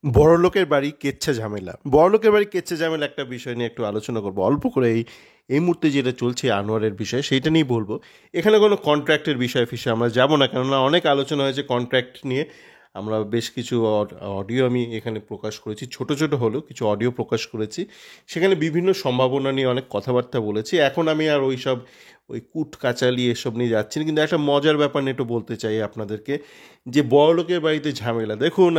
বড়লোকের বাড়ি কেচ্ছা ঝামেলা। বড়লোকের বাড়ি কেচ্ছা ঝামেলা একটা বিষয় নিয়ে একটু আলোচনা করবো অল্প করে। এই মুহূর্তে যেটা চলছে আনোয়ারের বিষয় সেইটা নিয়েই বলবো। এখানে কোনো কন্ট্রাক্টের বিষয় ফিসে আমরা যাব না, কেননা অনেক আলোচনা হয়েছে কন্ট্রাক্ট নিয়ে। আমরা বেশ কিছু অডিও আমি এখানে প্রকাশ করেছি, ছোট ছোট হলেও কিছু অডিও প্রকাশ করেছি। সেখানে বিভিন্ন সম্ভাবনা নিয়ে অনেক কথাবার্তা বলেছি। এখন আমি আর ওই কুট কাচালি এসব নিয়ে যাচ্ছি না, কিন্তু একটা মজার ব্যাপার নিয়ে একটু বলতে চাই আপনাদেরকে। যে বড়লোকের বাড়িতে ঝামেলা, দেখুন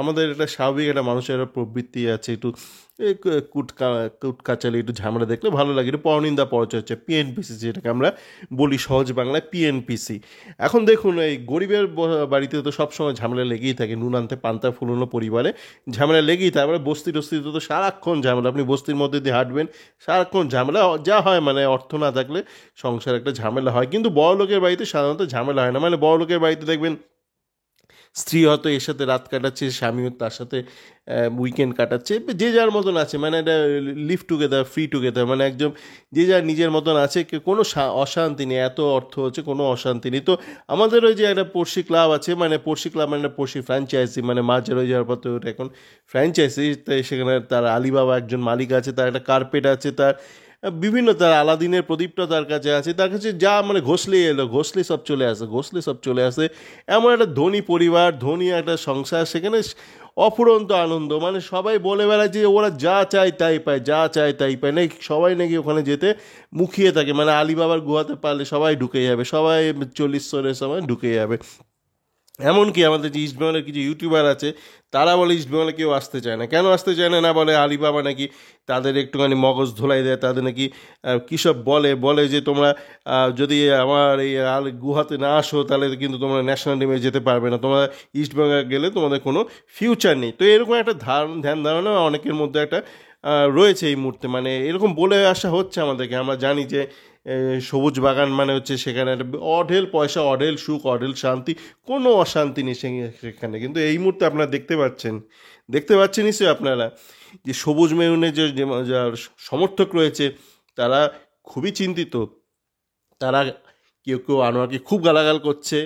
আমাদের একটা স্বাভাবিক একটা মানুষের একটা প্রবৃত্তি আছে, একটু এই কুট কাচালি একটু ঝামেলা দেখলে ভালো লাগে, একটু পরনিন্দা পরচর্চা, পিএনপিসি যেটাকে আমরা বলি সহজ বাংলায় পিএনপিসি। এখন দেখুন এই গরিবের বাড়িতে তো সবসময় ঝামেলা লেগেই থাকে, নুন আনতে পান্তা ফুলনো পরিবারে ঝামেলা লেগেই থাকে। তারপরে বস্তি টস্তিতে তো সারাক্ষণ ঝামেলা, আপনি বস্তির মধ্যে দিয়ে হাঁটবেন, সারাক্ষণ ঝামেলা যা হয়, মানে অর্থ না থাকলে সংসার একটা ঝামেলা হয়। কিন্তু বড়লোকের বাড়িতে সাধারণত ঝামেলা হয় না। মানে বড়লোকের বাড়িতে দেখবেন স্ত্রী হয়তো এর সাথে রাত কাটাচ্ছে, স্বামীও তার সাথে উইকেন্ড কাটাচ্ছে, যে যার মতন আছে, মানে এটা লিভ টুগেদার, ফ্রি টুগেদার, মানে একদম যে যার নিজের মতন আছে, কোনো অশান্তি নেই। এত অর্থ হচ্ছে, কোনো অশান্তি নেই। তো আমাদের ওই যে একটা পড়শি ক্লাব আছে, মানে পড়শি ক্লাব মানে পড়শি ফ্র্যাঞ্চাইজি, মানে মাঝের ওই যাওয়ার পর তো ওটা এখন ফ্র্যাঞ্চাইজি। তাই সেখানে তার আলিবাবা একজন মালিক আছে, তার একটা কার্পেট আছে, তার বিভিন্ন, তার আলাদিনের প্রদীপটা তার কাছে আছে, তার কাছে যা মানে ঘষলেই এলো, ঘষলেই সব চলে আসে, ঘষলে সব চলে আসে। এমন একটা ধনী পরিবার, ধনী একটা সংসার, সেখানে অফুরন্ত আনন্দ, মানে সবাই বলে বেড়ায় যে ওরা যা চায় তাই পায়, যা চায় তাই পায়, নাকি সবাই নাকি ওখানে যেতে মুখিয়ে থাকে। মানে আলিবাবার গুহাতে পারলে সবাই ঢুকে যাবে, সবাই 40 সময় ঢুকে যাবে। এমনকি আমাদের যে ইস্টবেঙ্গলের কিছু ইউটিউবার আছে, তারা বলে ইস্টবেঙ্গলে কেউ আসতে চায় না। কেন আসতে চায় না? না, বলে আলিবাবা নাকি তাদের একটুখানি মগজ ধোলাই দেয়, তাদের নাকি কী সব বলে, বলে যে তোমরা যদি আমার এই গুহাতে না আসো তাহলে কিন্তু তোমরা ন্যাশনাল টিমে যেতে পারবে না, তোমরা ইস্টবেঙ্গল গেলে তোমাদের কোনো ফিউচার নেই। তো এরকম একটা ধ্যান ধারণা অনেকের মধ্যে একটা রয়েছে এই মুহূর্তে, মানে এরকম বলে আসা হচ্ছে আমাদেরকে। আমরা জানি যে সবুজ বাগান মানে হচ্ছে সেখানে একটা অঢেল পয়সা, অঢেল সুখ, অঢেল শান্তি, কোনো অশান্তি নেই সেখানে। কিন্তু এই মুহূর্তে আপনারা দেখতে পাচ্ছেন নিশ্চয়ই আপনারা যে সবুজ মেরুনের যে যার সমর্থক রয়েছে, তারা খুবই চিন্তিত। তারা কেউ কেউ আনোয়ারকে খুব গালাগাল করছে,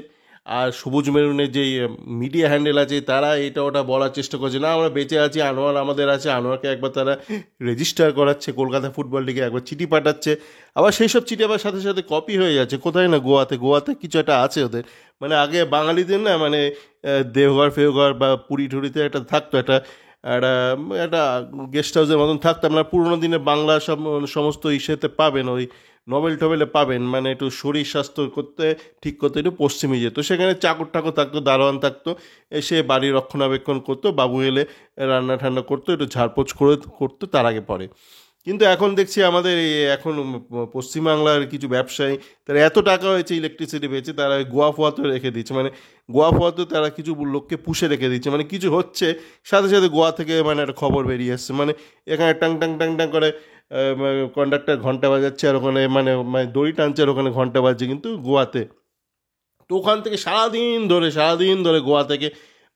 আর সবুজ মেরুনের যেই মিডিয়া হ্যান্ডেল আছে তারা এটা ওটা বলার চেষ্টা করছে, না আমরা বেঁচে আছি, আনোয়ার আমাদের আছে। আনোয়ারকে একবার তারা রেজিস্টার করাচ্ছে কলকাতা ফুটবল লিগে, একবার চিঠি পাঠাচ্ছে, আবার সেই সব চিঠি আবার সাথে সাথে কপি হয়ে যাচ্ছে কোথায় না গোয়াতে কিছু একটা আছে ওদের। মানে আগে বাঙালিদের না, মানে দেওঘর ফেওঘর বা পুরী টুরিতে একটা থাকতো, একটা একটা একটা গেস্ট হাউসের মতন থাকতো। আপনার পুরোনো দিনের বাংলা সমস্ত ইসেতে পাবেন, ওই নভেল টভেলে পাবেন, মানে একটু শরীর স্বাস্থ্য ঠিক করতে একটু পশ্চিমে যেত, সেখানে চাকর টাকর থাকতো, দারোয়ান থাকতো, এসে বাড়ি রক্ষণাবেক্ষণ করতো, বাবু এলে রান্না ঠান্না করতো, একটু ঝাড়পোছ করতো, তার আগে পরে। কিন্তু এখন দেখছি আমাদের এই এখন পশ্চিমবাংলার কিছু ব্যবসায়ী, তারা এত টাকা হয়েছে, ইলেকট্রিসিটি পেয়েছে, তারা গোয়া ফোয়াতেও রেখে দিচ্ছে, মানে গোয়া ফোয়াতেও তারা কিছু লোককে পুষে রেখে দিচ্ছে। মানে কিছু হচ্ছে, সাথে সাথে গোয়া থেকে মানে একটা খবর বেরিয়ে আসছে, মানে এখানে টাং টাং টাং টাং করে কন্ডাক্টর ঘন্টা বাজাচ্ছে, আর ওখানে মানে মানে দড়ি টানছে, আর ওখানে ঘন্টা বাজছে কিন্তু গোয়াতে। তো ওখান থেকে সারাদিন ধরে গোয়া থেকে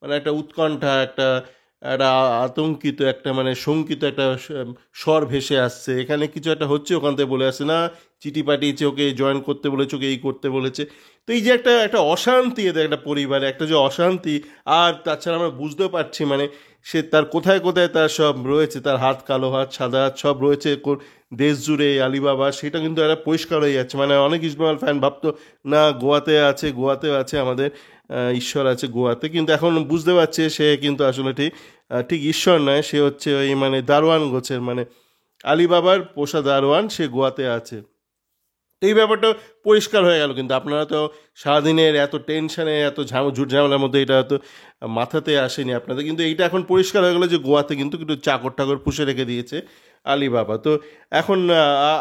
মানে একটা উৎকণ্ঠা, একটা একটা আতঙ্কিত, একটা মানে শঙ্কিত একটা স্বর ভেসে আসছে, এখানে কিছু একটা হচ্ছে। ওখান থেকে বলে আসছে, না চিঠি পাঠিয়েছে, ওকে জয়েন করতে বলেছে, ওকে এই করতে বলেছে। তো এই যে একটা একটা অশান্তি, এদের একটা পরিবারে একটা যে অশান্তি। আর তাছাড়া আমরা বুঝতেও পারছি, মানে সে তার কোথায় কোথায় তার সব রয়েছে, তার হাত, কালো হাত, সাদা হাত সব রয়েছে দেশ জুড়ে আলিবাবা, সেটা কিন্তু একটা পরিষ্কার হয়ে যাচ্ছে। মানে অনেক ইস্টবেঙ্গল ফ্যান ভাবতো না গোয়াতে আছে আমাদের ঈশ্বর আছে গোয়াতে, কিন্তু এখন বুঝতে পারছে সে কিন্তু আসলে ঠিক ঈশ্বর নয়, সে হচ্ছে ওই মানে দারোয়ান গোছের, মানে আলিবাবার পোষা দারোয়ান, সে গোয়াতে আছে। তো এই ব্যাপারটা পরিষ্কার হয়ে গেল। কিন্তু আপনারা তো সারাদিনের এত টেনশনে, এত ঝুট ঝামেলার মধ্যে এটা হয়তো মাথাতে আসেনি আপনাদের, কিন্তু এইটা এখন পরিষ্কার হয়ে গেলো যে গোয়াতে কিন্তু একটু চাকর টাকর পুষে রেখে দিয়েছে আলিবাবা। তো এখন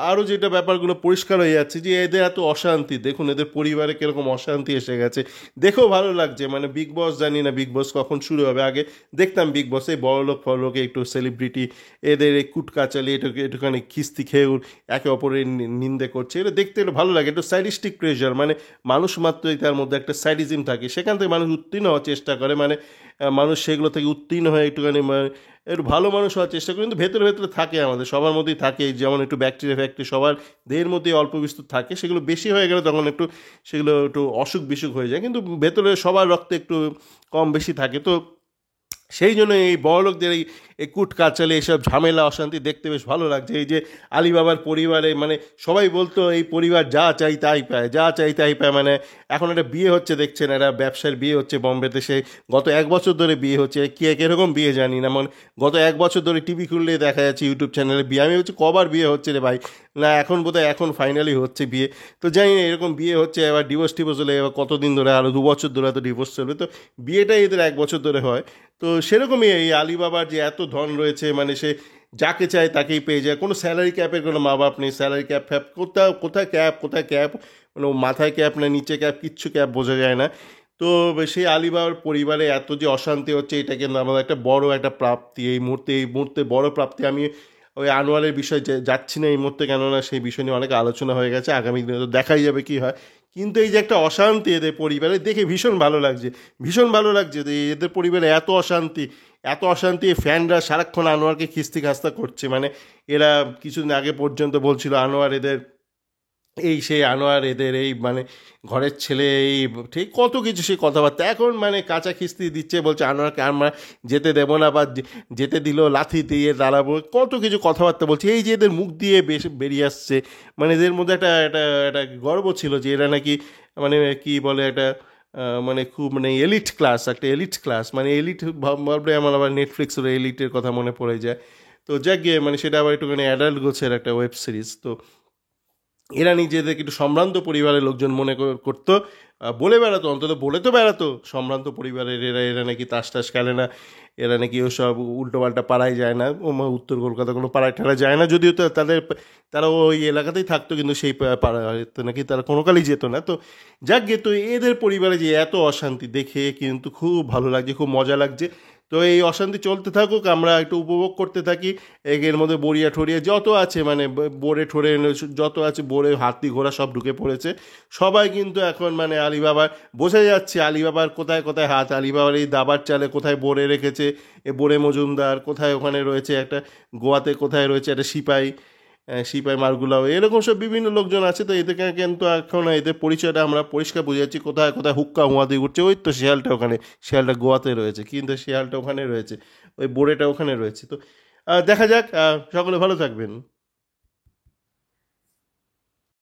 আরও যেটা ব্যাপারগুলো পরিষ্কার হয়ে যাচ্ছে যে এদের এত অশান্তি, দেখুন এদের পরিবারে কীরকম অশান্তি এসে গেছে, দেখেও ভালো লাগছে। মানে বিগ বস, জানি না বিগ বস কখন শুরু হবে। আগে দেখতাম বিগ বসে বড়লোক ফড়লোকে একটু সেলিব্রিটি, এদের এই কুটকাচালি একটুখানি খিস্তি খেয়ে একে অপরের নিন্দে করছে, এটা দেখতে একটু ভালো লাগে, একটু সাইডিস্টিক প্রেশার, মানে মানুষ মাত্রই তার মধ্যে একটা সাইডিজম থাকে, সেখান থেকে মানুষ উত্তীর্ণ হওয়ার চেষ্টা করে, মানে মানুষ সেগুলো থেকে উত্তীর্ণ হয়ে একটুখানি একটু ভালো মানুষ হওয়ার চেষ্টা করে। কিন্তু ভেতরে ভেতরে থাকে, আমাদের সবার মধ্যেই থাকে, যেমন একটু ব্যাকটেরিয়া ফ্যাক্টরি সবার দেহের মধ্যেই অল্প বিস্তর থাকে, সেগুলো বেশি হয়ে গেলে তখন সেগুলো একটু অসুখ বিসুখ হয়ে যায়, কিন্তু ভেতরে সবার রক্তে একটু কম বেশি থাকে। তো সেই জন্য এই বড়লোকদের এই কুট কাচালে এইসব ঝামেলা অশান্তি দেখতে বেশ ভালো লাগছে। এই যে আলিবাবার পরিবারে মানে সবাই বলতো এই পরিবার যা চাই তাই পায়, যা চাই তাই পায়, মানে এখন একটা বিয়ে হচ্ছে দেখছেন, একটা ব্যবসার বিয়ে হচ্ছে বোম্বেতে, সে গত 1 বছর ধরে বিয়ে হচ্ছে, কে কীরকম বিয়ে জানি না, মানে গত 1 বছর ধরে টিভি খুললে দেখা যাচ্ছে ইউটিউব চ্যানেলে বিয়ে। আমি বলছি কবার বিয়ে হচ্ছে রে ভাই, না এখন বোধহয় এখন ফাইনালি হচ্ছে বিয়ে। তো জানি না এরকম বিয়ে হচ্ছে, এবার ডিভোর্স টিভোর্স হলে এবার কতদিন ধরে, আরও 2 বছর ধরে তো ডিভোর্স চলবে, তো বিয়েটাই এদের 1 বছর ধরে হয়। তো সেরকমই এই আলিবাবার যে এত ধন রয়েছে, মানে সে যাকে চায় তাকেই পেয়ে যায়, কোনো স্যালারি ক্যাপের কোনো মা বাপ নেই, স্যালারি ক্যাপ ফ্যাপ কোথাও, কোথায় ক্যাপ, মানে ও মাথায় ক্যাপ না নিচে ক্যাপ, কিচ্ছু ক্যাপ বোঝা যায় না। তো সেই আলিবাবার পরিবারে এত যে অশান্তি হচ্ছে, এটা কিন্তু আমাদের একটা বড় একটা প্রাপ্তি এই মুহূর্তে বড় প্রাপ্তি। আমি ওই আনোয়ারের বিষয়ে যাচ্ছি না এই মুহূর্তে, কেননা সেই বিষয় নিয়ে অনেক আলোচনা হয়ে গেছে, আগামী দিনে তো দেখাই যাবে কী হয়। কিন্তু এই যে একটা অশান্তি এদের পরিবারে দেখে ভীষণ ভালো লাগছে, ভীষণ ভালো লাগছে যে এদের পরিবারে এত অশান্তি, এত অশান্তি। ফ্যানরা সারাক্ষণ আনোয়ারকে খিস্তি খাস্তা করছে, মানে এরা কিছুদিন আগে পর্যন্ত বলছিল আনোয়ার এদের এই, সেই আনোয়ার এদের এই, মানে ঘরের ছেলে এই, ঠিক কত কিছু সে কথাবার্তা, এখন মানে কাঁচা খিস্তি দিচ্ছে, বলছে আনোয়ারকে আমরা যেতে দেবো না, বা যেতে দিল লাথি দিয়ে দাঁড়াবো, কত কিছু কথাবার্তা বলছে। এই যে এদের মুখ দিয়ে বেশ বেরিয়ে আসছে, মানে এদের মধ্যে একটা একটা একটা গর্ব ছিল যে এরা নাকি, মানে কি বলে একটা মানে খুব মানে এলিট ক্লাস, একটা এলিট ক্লাস, মানে এলিট ভাবলে আমার আবার নেটফ্লিক্সের এলিটের কথা মনে পড়ে যায়। তো যাক গিয়ে মানে সেটা আবার একটুখানি অ্যাডাল্ট গোছের একটা ওয়েব সিরিজ। তো এরা নিজেদেরকে একটু সম্ভ্রান্ত পরিবারের লোকজন মনে করতো, বলে বেড়াতো, অন্তত বলে তো বেড়াতো সম্ভ্রান্ত পরিবারের এরা, এরা নাকি তাস টাস খেলে না, এরা নাকি ওসব উল্টোপাল্টা পাড়ায় যায় না, উত্তর কলকাতা কোনো পাড়ায় ঠাড়ায় যায় না, যদিও তো তারা ওই এলাকাতেই থাকতো, কিন্তু সেই পাড়াতে নাকি তারা কোনো কালেই যেত না। তো যাক গে, তো এদের পরিবারে যে এত অশান্তি দেখে কিন্তু খুব ভালো লাগছে, খুব মজা লাগছে। তো এই অশান্তি চলতে থাকুক, আমরা একটু উপভোগ করতে থাকি। এর মধ্যে বড়িয়া ঠড়িয়া যত আছে, মানে বোরে ঠোরে যত আছে, বোরে হাতি ঘোড়া সব ঢুকে পড়েছে। সবাই কিন্তু এখন মানে আলিবাবার, বোঝা যাচ্ছে আলিবাবার কোথায় কোথায় হাত, আলিবাবার এই দাবার চালে কোথায় বোরে রেখেছে এ বোরে মজুমদার, কোথায় ওখানে রয়েছে একটা গোয়াতে, কোথায় রয়েছে একটা সিপাই, সিপাই মারগুলাও, এরকম সব বিভিন্ন লোকজন আছে। তো এদেরকে কিন্তু এখন এদের পরিচয়টা আমরা পরিষ্কার বুঝে যাচ্ছি, কোথায় কোথায় হুক্কা হুঁয়াদি উঠছে। ওই তো শিয়ালটা ওখানে, শিয়ালটা গোয়াতে রয়েছে, কিন্তু শিয়ালটা ওখানে রয়েছে, ওই বোরেটা ওখানে রয়েছে। তো দেখা যাক, সকলে ভালো থাকবেন।